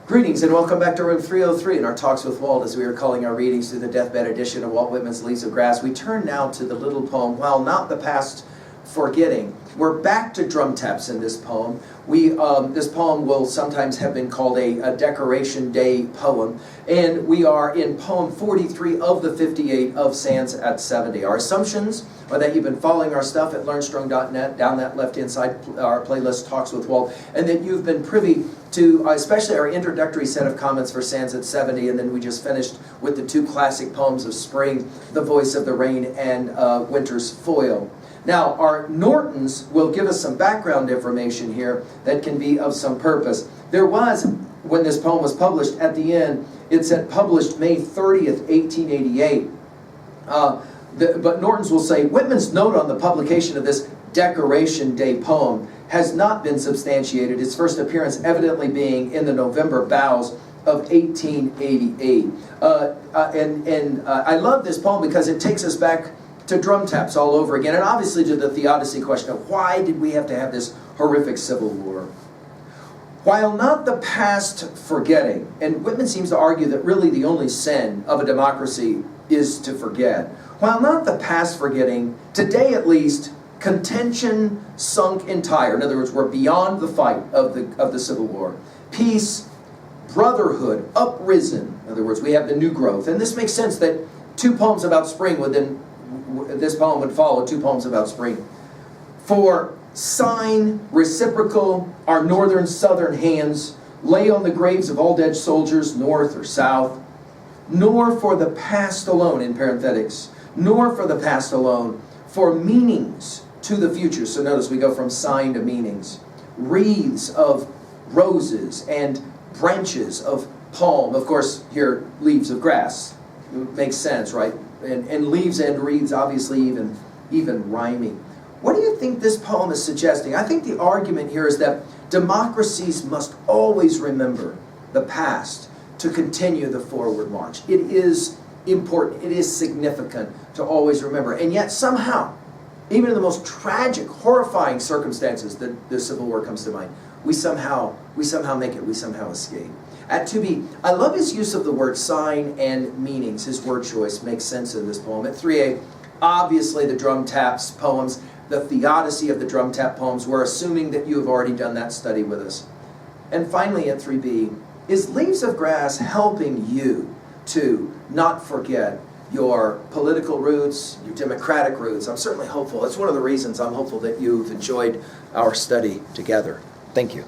Greetings and welcome back to room 303 in our Talks with Walt, as we are calling our readings through the deathbed edition of Walt Whitman's Leaves of Grass. We turn now to the little poem, While Not the Past Forgetting. We're back to drum taps in this poem. This poem will sometimes have been called a Decoration Day poem, and we are in poem 43 of the 58 of Sands at 70. Our assumptions are that you've been following our stuff at learnstrong.net, down that left-hand side, our playlist Talks with Walt, and that you've been privy to especially our introductory set of comments for Sands at 70, and then we just finished with the two classic poems of spring, The Voice of the Rain and Winter's Foil. Now, our Nortons will give us some background information here that can be of some purpose. There was, when this poem was published, at the end, it said published May 30th, 1888. But Nortons will say, Whitman's note on the publication of this Decoration Day poem has not been substantiated, its first appearance evidently being in the November Boughs of 1888. I love this poem because it takes us back to drum taps all over again, and obviously to the theodicy question of why did we have to have this horrific civil war? While not the past forgetting, and Whitman seems to argue that really the only sin of a democracy is to forget. While not the past forgetting, today at least, contention sunk entire. In other words, we're beyond the fight of the Civil War. Peace, brotherhood, uprisen. In other words, we have the new growth. And this makes sense that two poems about spring would then, this poem would follow two poems about spring. For sign, reciprocal, our northern southern hands lay on the graves of all dead soldiers, north or south, nor for the past alone, in parenthetics, nor for the past alone, for meanings to the future. So notice we go from sign to meanings. Wreaths of roses and branches of palm. Of course, here, leaves of grass. It makes sense, right? And leaves and wreaths, obviously even rhyming. What do you think this poem is suggesting? I think the argument here is that democracies must always remember the past to continue the forward march. It is important, it is significant to always remember. And yet somehow, even in the most tragic, horrifying circumstances that the Civil War comes to mind, we somehow make it, we somehow escape. At 2b, I love his use of the word sign and meanings. His word choice makes sense in this poem. At 3a, obviously the drum taps poems, the theodicy of the drum tap poems, we're assuming that you have already done that study with us. And finally at 3b, is Leaves of Grass helping you to not forget your political roots, your democratic roots? I'm certainly hopeful. It's one of the reasons I'm hopeful that you've enjoyed our study together. Thank you.